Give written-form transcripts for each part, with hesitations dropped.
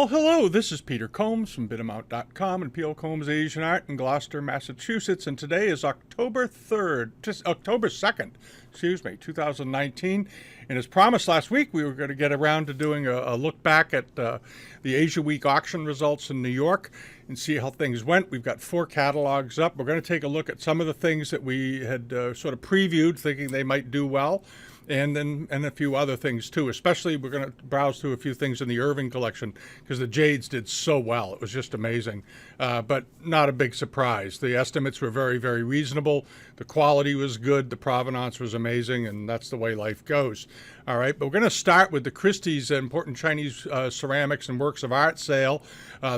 Well, hello, this is Peter Combs from Bidamount.com and P.O. Combs Asian Art in Gloucester, Massachusetts, and today is October 2nd, 2019, and as promised last week, we were going to get around to doing a look back at the Asia Week auction results in New York and see how things went. We've got 4 catalogs up. We're going to take a look at some of the things that we had sort of previewed, thinking they might do well, and a few other things too. Especially, we're going to browse through a few things in the Irving collection because the jades did so well. It was just amazing, but not a big surprise. The estimates were very, very reasonable. The quality was good. The provenance was amazing, and that's the way life goes. All right, but we're going to start with the Christie's Important Chinese Ceramics and Works of Art sale.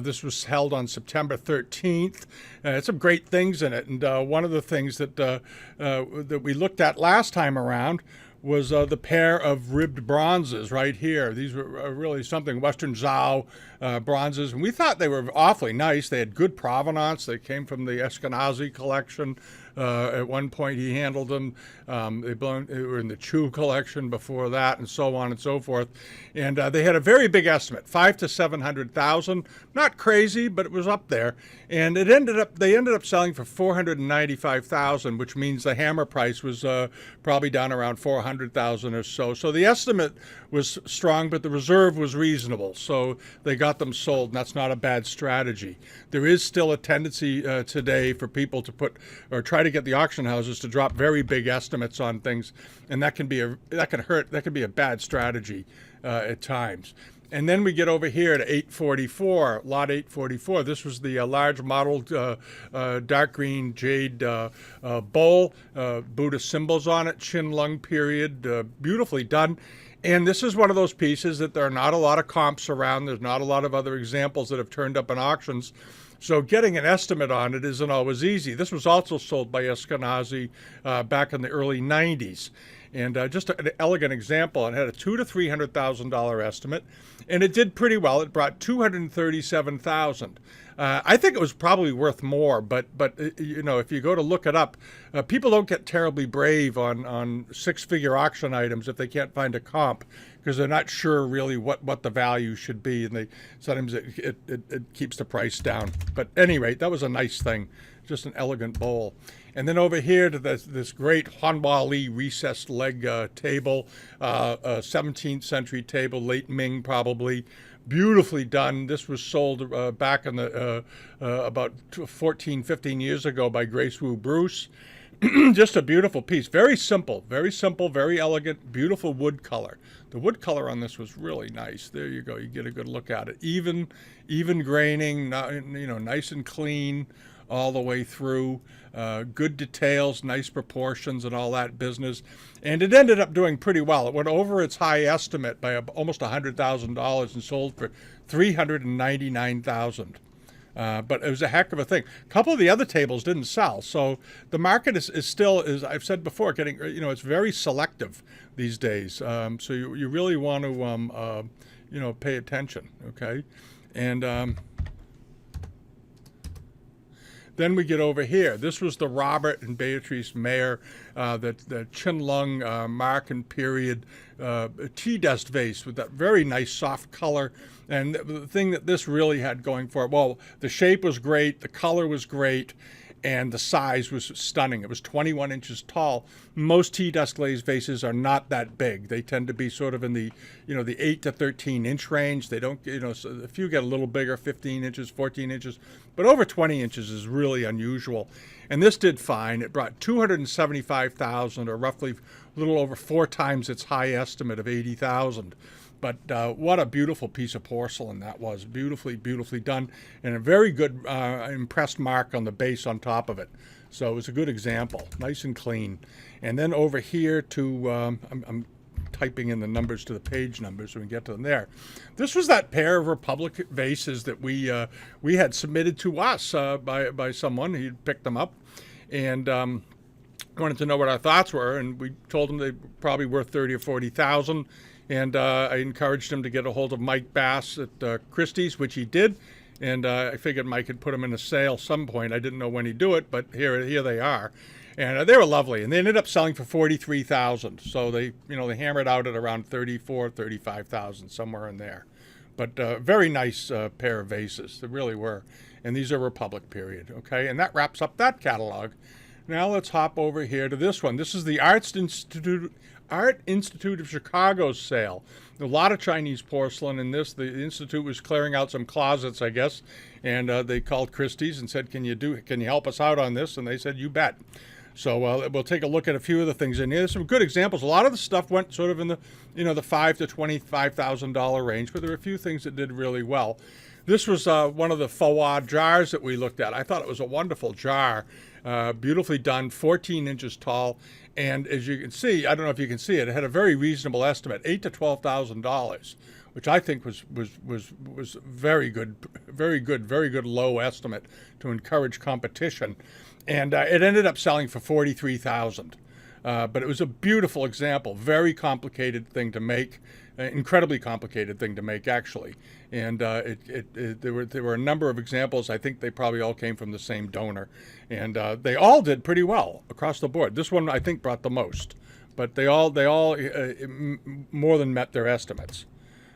This was held on September 13th. It's some great things in it, and one of the things that we looked at last time around was the pair of ribbed bronzes right here. These were really something, Westeren Zhou Bronzes, and we thought they were awfully nice. They had good provenance. They came from the Ashkenazi collection. At one point, he handled them. They were in the Chu collection before that, and so on and so forth. And they had a very big estimate, $500,000 to $700,000. Not crazy, but it was up there. And they ended up selling for $495,000, which means the hammer price was probably down around $400,000 or so. So the estimate was strong, but the reserve was reasonable. So they got them sold, and that's not a bad strategy. There is still a tendency today for people to put or try to get the auction houses to drop very big estimates on things, and that can be a bad strategy at times. And then we get over here to 844, lot 844. This was the large modeled dark green jade bowl, Buddha symbols on it, Qianlong period, beautifully done. And this is one of those pieces that there are not a lot of comps around. There's not a lot of other examples that have turned up in auctions. So getting an estimate on it isn't always easy. This was also sold by Ashkenazi back in the early 90s. And just an elegant example, it had a $200,000 to $300,000 estimate, and it did pretty well. It brought $237,000. I think it was probably worth more, but you know, if you go to look it up, people don't get terribly brave on six-figure auction items if they can't find a comp, because they're not sure really what the value should be, and sometimes it keeps the price down. But at any rate, that was a nice thing, just an elegant bowl. And then over here to this great Hanwha Li recessed leg table, a 17th century table, late Ming probably, beautifully done. This was sold back in the about 15 years ago by Grace Wu Bruce. Just a beautiful piece, very simple, very elegant, beautiful wood color. The wood color on this was really nice. There you go, you get a good look at it. Even graining, nice and clean all the way through. Good details, nice proportions, and all that business. And it ended up doing pretty well. It went over its high estimate by almost $100,000 and sold for $399,000. But it was a heck of a thing. A couple of the other tables didn't sell, so the market is still, as I've said before, getting, it's very selective these days. So you really want to pay attention, okay? And then we get over here. This was the Robert and Beatrice Mayer, the Qianlong Marken period tea dust vase with that very nice soft color. And the thing that this really had going for it, well, the shape was great, the color was great, and the size was stunning. It was 21 inches tall. Most tea dust glazed vases are not that big. They tend to be sort of in the 8 to 13 inch range. They don't, so a few get a little bigger, 15 inches, 14 inches, but over 20 inches is really unusual. And this did fine. It brought $275,000, or roughly a little over 4 times its high estimate of $80,000. But what a beautiful piece of porcelain that was. Beautifully done, and a very good impressed mark on the base on top of it. So it was a good example, nice and clean. And then over here to, I'm typing in the numbers to the page numbers so we can get to them there. This was that pair of Republic vases that we had submitted to us by someone. He picked them up, and wanted to know what our thoughts were, and we told him they were probably worth $30,000 or $40,000. And I encouraged him to get a hold of Mike Bass at Christie's, which he did. And I figured Mike had put them in a sale some point. I didn't know when he'd do it, but here they are. And they were lovely. And they ended up selling for $43,000. So they hammered out at around $34,000, $35,000, somewhere in there. But very nice pair of vases. They really were. And these are Republic period. Okay, and that wraps up that catalog. Now let's hop over here to this one. This is the Art Institute of Chicago's sale. A lot of Chinese porcelain in this. The Institute was clearing out some closets, I guess, and they called Christie's and said, "Can you help us out on this?" And they said, "You bet." So we'll take a look at a few of the things in here. There's some good examples. A lot of the stuff went sort of in the the $5,000 to $25,000 range, but there were a few things that did really well. This was one of the faux jars that we looked at. I thought it was a wonderful jar, beautifully done, 14 inches tall, and as you can see, I don't know if you can see it, it had a very reasonable estimate, $8,000 to $12,000, which I think was very good, very good low estimate to encourage competition, and it ended up selling for $43,000. But it was a beautiful example, very complicated thing to make, incredibly complicated thing to make actually. And there were a number of examples. I think they probably all came from the same donor, and they all did pretty well across the board. This one I think brought the most, but they all more than met their estimates.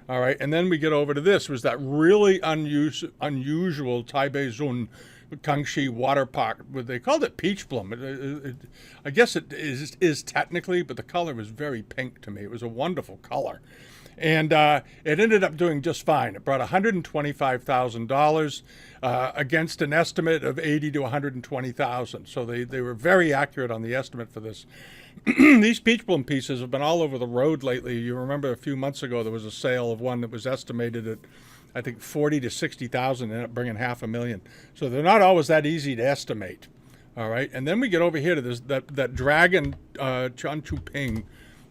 All right, and then we get over to this, was that really unusual Taipei Zun Kangx Water Pot. They called it peach bloom. I guess it is technically, but the color was very pink to me. It was a wonderful color. And it ended up doing just fine. It brought $125,000 against an estimate of $80,000 to $120,000. So they were very accurate on the estimate for this. These peach bloom pieces have been all over the road lately. You remember a few months ago there was a sale of one that was estimated at, I think, $40,000 to $60,000, ended up bringing $500,000. So they're not always that easy to estimate. All right, and then we get over here to this that dragon Changchuping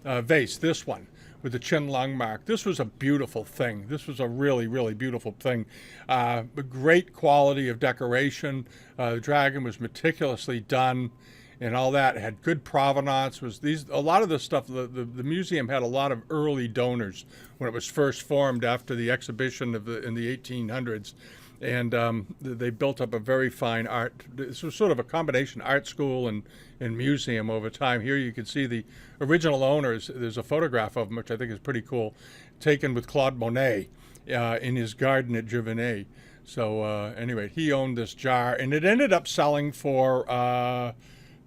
vase. This one with the Qianlong mark. This was a beautiful thing. This was a really, really beautiful thing. Great quality of decoration. The dragon was meticulously done, and all that. It had good provenance. A lot of the stuff. The museum had a lot of early donors when it was first formed after the exhibition in the 1800s, and they built up a very fine art. This was sort of a combination art school and museum over time. Here you can see the original owners. There's a photograph of him, which I think is pretty cool, taken with Claude Monet in his garden at Giverny. So anyway, he owned this jar, and it ended up selling for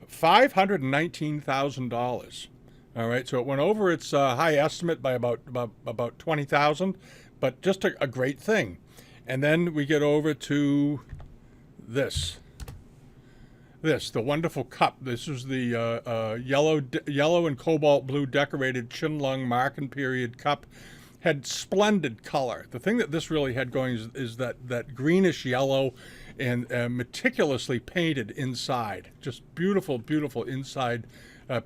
$519,000. All right, so it went over its high estimate by about $20,000, but just a great thing. And then we get over to the wonderful cup. This is the yellow and cobalt blue decorated Qianlong Marken period cup. Had splendid color. The thing that this really had going is that greenish yellow and meticulously painted inside. Just beautiful, beautiful inside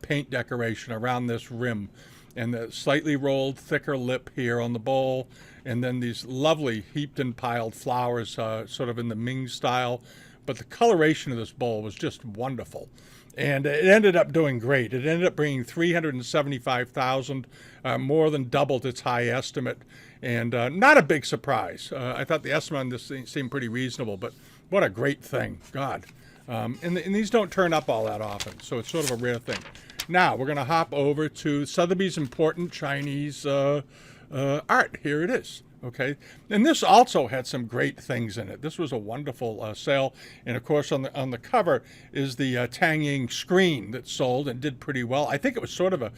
paint decoration around this rim. And the slightly rolled, thicker lip here on the bowl. And then these lovely heaped and piled flowers, sort of in the Ming style. But the coloration of this bowl was just wonderful. And it ended up doing great. It ended up bringing $375,000, more than doubled its high estimate. And not a big surprise. I thought the estimate on this thing seemed pretty reasonable, but what a great thing. God. And these don't turn up all that often, so it's sort of a rare thing. Now, we're going to hop over to Sotheby's important Chinese art. Here it is. Okay, and this also had some great things in it. This was a wonderful sale, and of course on the cover is the Tang Ying screen that sold and did pretty well. I think it was sort of a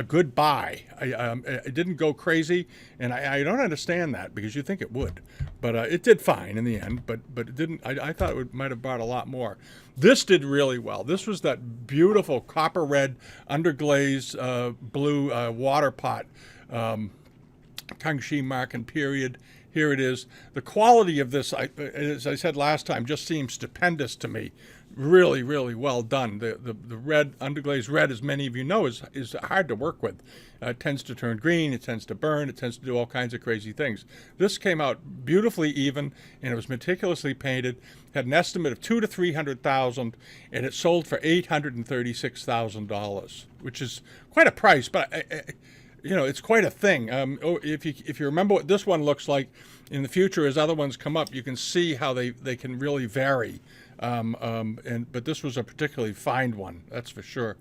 good buy. It didn't go crazy, and I don't understand that because you think it would, but it did fine in the end. But it didn't. I thought it might have brought a lot more. This did really well. This was that beautiful copper red underglaze blue water pot. Kangx Marken period. Here it is. The quality of this, as I said last time, just seems stupendous to me. Really, really well done. The red, underglaze red, as many of you know, is hard to work with. It tends to turn green, it tends to burn, it tends to do all kinds of crazy things. This came out beautifully even, and it was meticulously painted. Had an estimate of $200,000 to $300,000, and it sold for $836,000, which is quite a price, but it's quite a thing. If you remember what this one looks like in the future, as other ones come up, you can see how they can really vary. But this was a particularly fine one, that's for sure.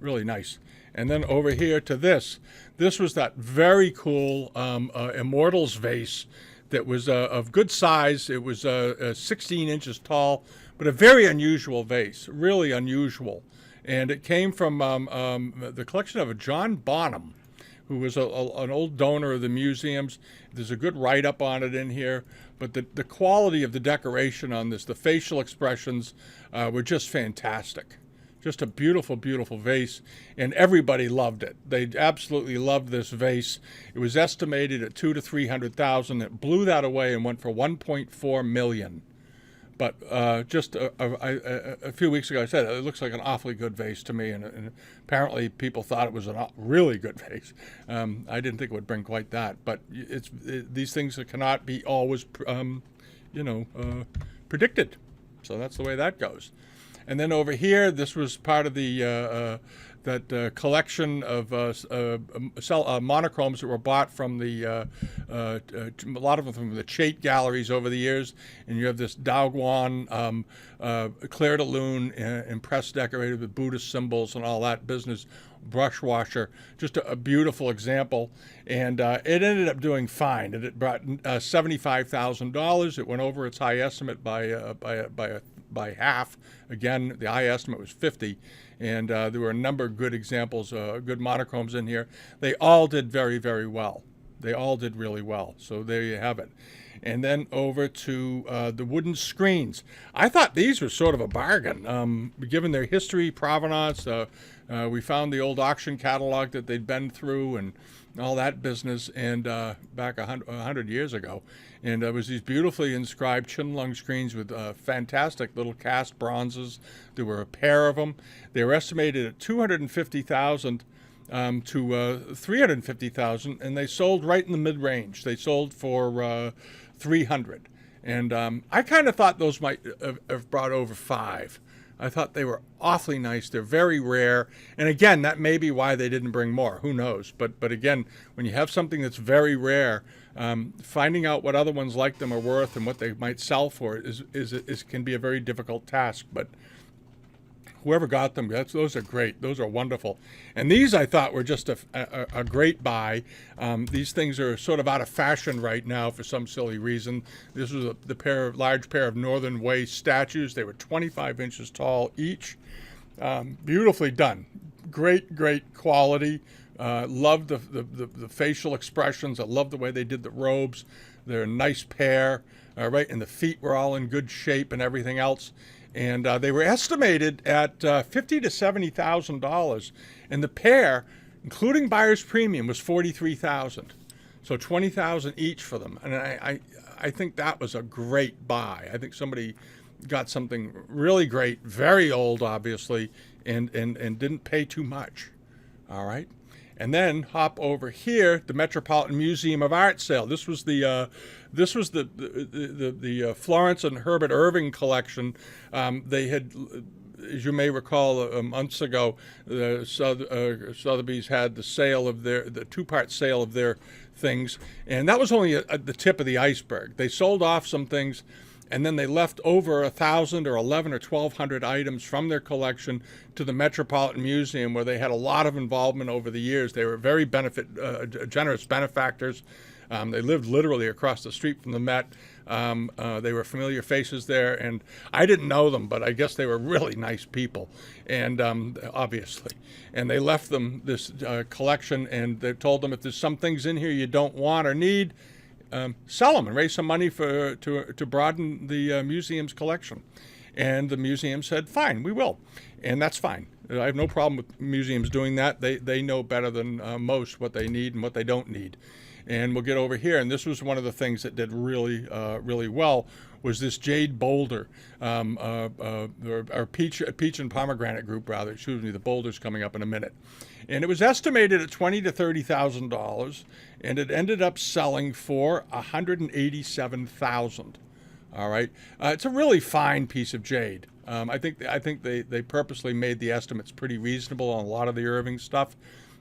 Really nice. And then over here to this. This was that very cool Immortals Vase that was of good size. It was 16 inches tall, but a very unusual vase, really unusual. And it came from the collection of a John Bonham, who was an old donor of the museums. There's a good write-up on it in here, but the quality of the decoration on this, the facial expressions were just fantastic. Just a beautiful, beautiful vase, and everybody loved it. They absolutely loved this vase. It was estimated at $200,000 to $300,000. It blew that away and went for $1.4 million. But just a few weeks ago, I said it looks like an awfully good vase to me, and apparently people thought it was a really good vase. I didn't think it would bring quite that, but these things cannot be always, predicted. So that's the way that goes. And then over here, this was part of the collection of monochromes that were bought from a lot of them from the Chait galleries over the years. And you have this Daoguan Clair de Lune impressed decorated with Buddhist symbols and all that business, brush washer. Just a beautiful example. And it ended up doing fine. It brought $75,000. It went over its high estimate by half. Again, the high estimate was 50, and there were a number of good examples, good monochromes in here. They all did very, very well. They all did really well. So there you have it. And then over to the wooden screens. I thought these were sort of a bargain, given their history, provenance. We found the old auction catalog that they'd been through and all that business, and back 100 years ago. And there was these beautifully inscribed Qianlong screens with fantastic little cast bronzes. There were a pair of them. They were estimated at $250,000 to $350,000, and they sold right in the mid-range. They sold for $300,000, and I kind of thought those might have brought over $500,000. I thought they were awfully nice. They're very rare. And again, that may be why they didn't bring more. Who knows? But again, when you have something that's very rare, finding out what other ones like them are worth and what they might sell for can be a very difficult task. But whoever got them, those are great. Those are wonderful. And these I thought were just a great buy. These things are sort of out of fashion right now for some silly reason. This was the large pair of Northern Way statues. They were 25 inches tall each. Beautifully done. Great, great quality. Loved the facial expressions. I loved the way they did the robes. They're a nice pair. Right, and the feet were all in good shape and everything else. And they were estimated at $50,000 to $70,000, and the pair, including buyer's premium, was $43,000. So $20,000 each for them, and I think that was a great buy. I think somebody got something really great, very old, obviously, and didn't pay too much. All right. And then hop over here, the Metropolitan Museum of Art sale. This was the Florence and Herbert Irving collection. They had, as you may recall, months ago, Sotheby's had the two-part sale of their things, and that was only the tip of the iceberg. They sold off some things, and then they left over 1,000 or 1,100 or 1,200 items from their collection to the Metropolitan Museum, where they had a lot of involvement over the years. They were very generous benefactors. They lived literally across the street from the Met. They were familiar faces there, and I didn't know them, but I guess they were really nice people, and obviously. And they left them this collection, and they told them if there's some things in here you don't want or need, sell them and raise some money to broaden the museum's collection. And the museum said, fine, we will. And that's fine. I have no problem with museums doing that. They know better than most what they need and what they don't need. And we'll get over here. And this was one of the things that did really, really well, was this Jade Boulder, or peach and pomegranate group, rather. Excuse me, the Boulder's coming up in a minute. And it was estimated at $20,000 to $30,000, and it ended up selling for $187,000. All right, it's a really fine piece of jade. I think they purposely made the estimates pretty reasonable on a lot of the Irving stuff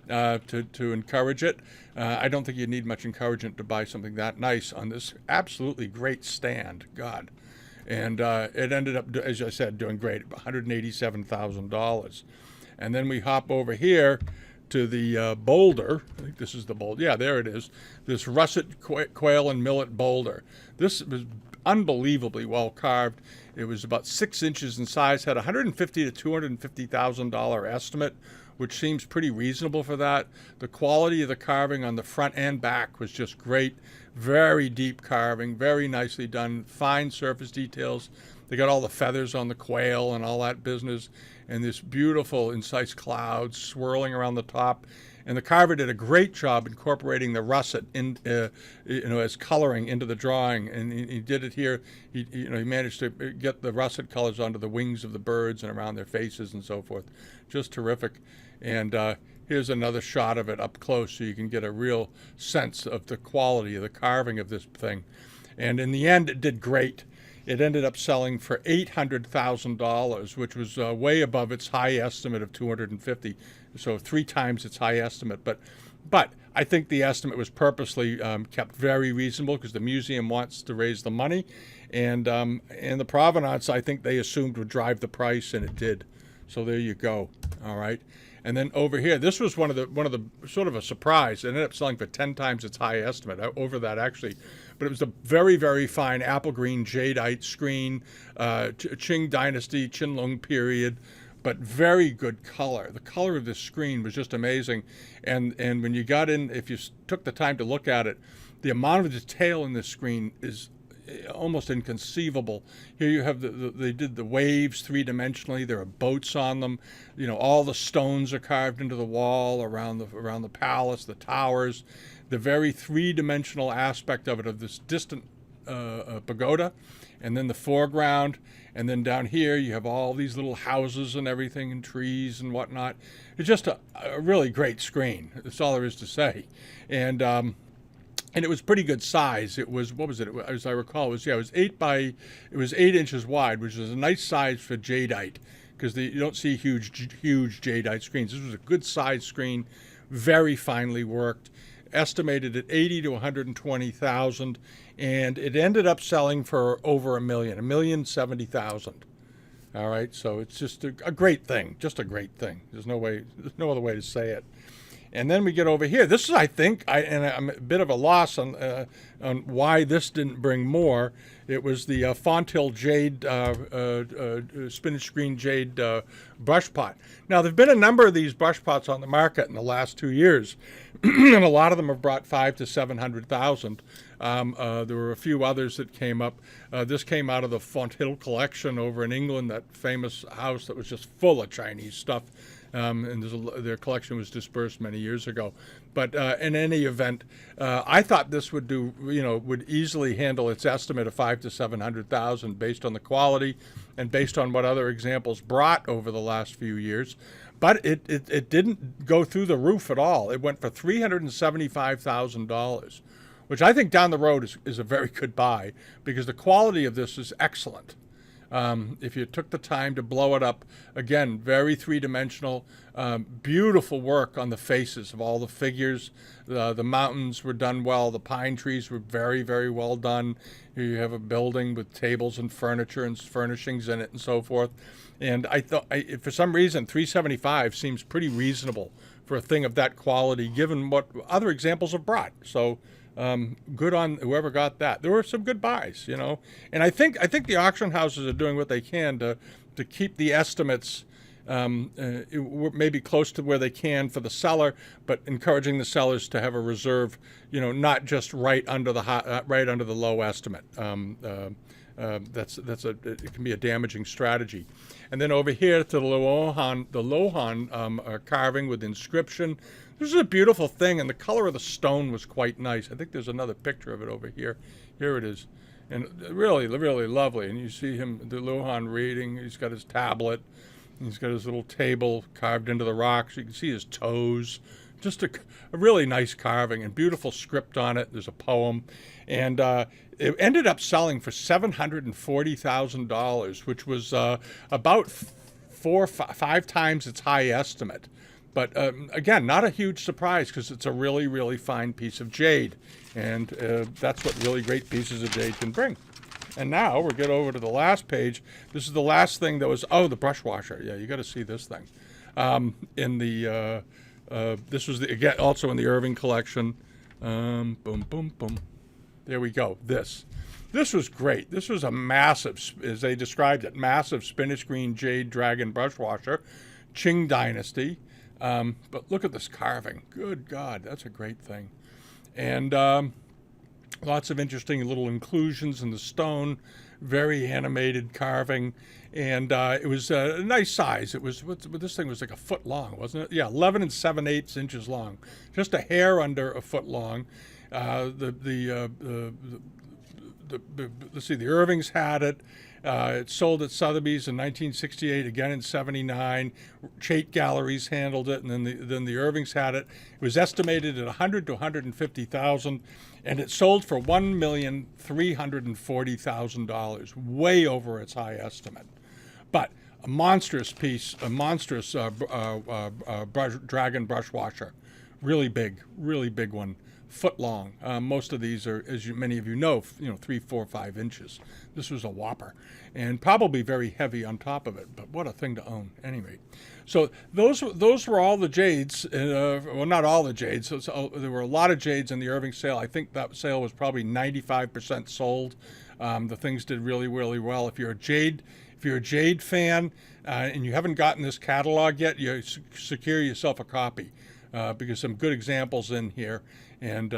to encourage it. I don't think you need much encouragement to buy something that nice on this absolutely great stand. God. And it ended up, as I said, doing great, $187,000. And then we hop over here to the Boulder. I think this is the Boulder. Yeah, there it is. This Russet, Quayle, and Millet Boulder. This was unbelievably well carved. It was about 6 inches in size, had $150,000 to $250,000 estimate, which seems pretty reasonable for that. The quality of the carving on the front and back was just great. Very deep carving, very nicely done, fine surface details. They got all the feathers on the quail and all that business, and this beautiful incise clouds swirling around the top. And the carver did a great job incorporating the russet in, as coloring into the drawing. And he did it here. He managed to get the russet colors onto the wings of the birds and around their faces and so forth. Just terrific. And here's another shot of it up close, so you can get a real sense of the quality of the carving of this thing. And in the end, it did great. It ended up selling for $800,000, which was way above its high estimate of $250,000, so 3 times its high estimate. But I think the estimate was purposely kept very reasonable because the museum wants to raise the money, and the provenance I think they assumed would drive the price, and it did. So there you go. All right. And then over here, this was one of the sort of a surprise. It ended up selling for 10 times its high estimate, over that actually. But it was a very, very fine apple green jadeite screen, Qing Dynasty, Qianlong period, but very good color. The color of this screen was just amazing. And when you got in, if you took the time to look at it, the amount of detail in this screen is almost inconceivable. Here you have they did the waves 3-dimensionally. There are boats on them. All the stones are carved into the wall around the palace, the towers. The very 3-dimensional aspect of it, of this distant pagoda, and then the foreground, and then down here you have all these little houses and everything, and trees and whatnot. It's just a really great screen. That's all there is to say. And it was pretty good size. It was, what was it? As I recall, it was 8 inches wide, which is a nice size for jadeite, because you don't see huge jadeite screens. This was a good size screen, very finely worked, estimated at $80,000 to $120,000, and it ended up selling for over $1 million, $1,070,000. All right, so it's just a great thing, just a great thing. There's no other way to say it. And then we get over here. This is, I think, and I'm a bit of a loss on why this didn't bring more. It was the Fonthill Jade Spinach Green Jade Brush Pot. Now, there have been a number of these brush pots on the market in the last 2 years, and a lot of them have brought $500,000 to $700,000. There were a few others that came up. This came out of the Fonthill collection over in England, that famous house that was just full of Chinese stuff. And their collection was dispersed many years ago. But in any event, I thought this would would easily handle its estimate of $500,000 to $700,000 based on the quality and based on what other examples brought over the last few years. But it didn't go through the roof at all. It went for $375,000, which I think down the road is a very good buy, because the quality of this is excellent. If you took the time to blow it up, again, very 3-dimensional, beautiful work on the faces of all the figures. The mountains were done well. The pine trees were very, very well done. Here you have a building with tables and furniture and furnishings in it and so forth. And I thought, for some reason, $375 seems pretty reasonable for a thing of that quality, given what other examples have brought. So good on whoever got that. There were some good buys, and I think the auction houses are doing what they can to keep the estimates maybe close to where they can for the seller, but encouraging the sellers to have a reserve, not just right under the low estimate. It can be a damaging strategy. And then over here to the Lohan carving with inscription. This is a beautiful thing, and the color of the stone was quite nice. I think there's another picture of it over here. Here it is. And really, really lovely. And you see him, the Lohan, reading. He's got his tablet. He's got his little table carved into the rocks. You can see his toes. Just a really nice carving and beautiful script on it. There's a poem. And it ended up selling for $740,000, which was about 5 times its high estimate. But again, not a huge surprise, because it's a really, really fine piece of jade. And that's what really great pieces of jade can bring. And now we'll get over to the last page. This is the last thing that was, the brush washer. Yeah, you got to see this thing. in the this was again also in the Irving collection. Boom, boom, boom. There we go. This was great. This was a massive, as they described it, massive spinach green jade dragon brush washer, Qing Dynasty. But look at this carving. Good God, that's a great thing. And lots of interesting little inclusions in the stone, very animated carving. And it was a nice size. It was, this thing was like a foot long, wasn't it? Yeah, 11 7/8 inches long. Just a hair under a foot long. Let's see, the Irvings had it. It sold at Sotheby's in 1968, again in 79. Chait Galleries handled it, and then the Irvings had it. It was estimated at $100,000 to $150,000, and it sold for $1,340,000, way over its high estimate. But a monstrous piece, a monstrous dragon brush washer, really big one. Foot long. Most of these are, as many of you know, 3, 4, 5 inches. This was a whopper, and probably very heavy on top of it. But what a thing to own, anyway. So those were all the jades. Well, not all the jades. There were a lot of jades in the Irving sale. I think that sale was probably 95% sold. The things did really, really well. If you're a jade fan and you haven't gotten this catalog yet, you secure yourself a copy. Because some good examples in here, and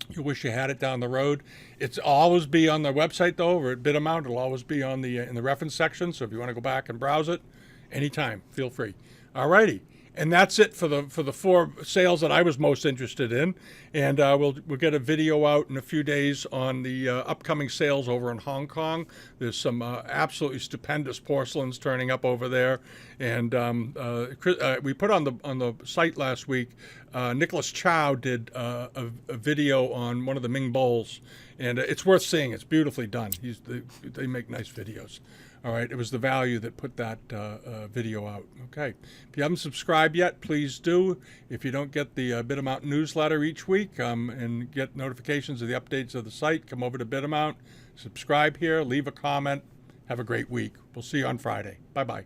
you wish you had it down the road. It's always be on the website though, over at Bidamount. It'll always be on the in the reference section. So if you want to go back and browse it, anytime, feel free. Alrighty, and that's it for the 4 sales that I was most interested in. And we'll get a video out in a few days on the upcoming sales over in Hong Kong. There's some absolutely stupendous porcelains turning up over there. And we put on the site last week. Nicholas Chow did a video on one of the Ming bowls, and it's worth seeing. It's beautifully done. They make nice videos. All right, it was the value that put that video out. Okay, if you haven't subscribed yet, please do. If you don't get the Bidamount newsletter each week and get notifications of the updates of the site, come over to Bidamount, subscribe here, leave a comment. Have a great week. We'll see you on Friday. Bye-bye.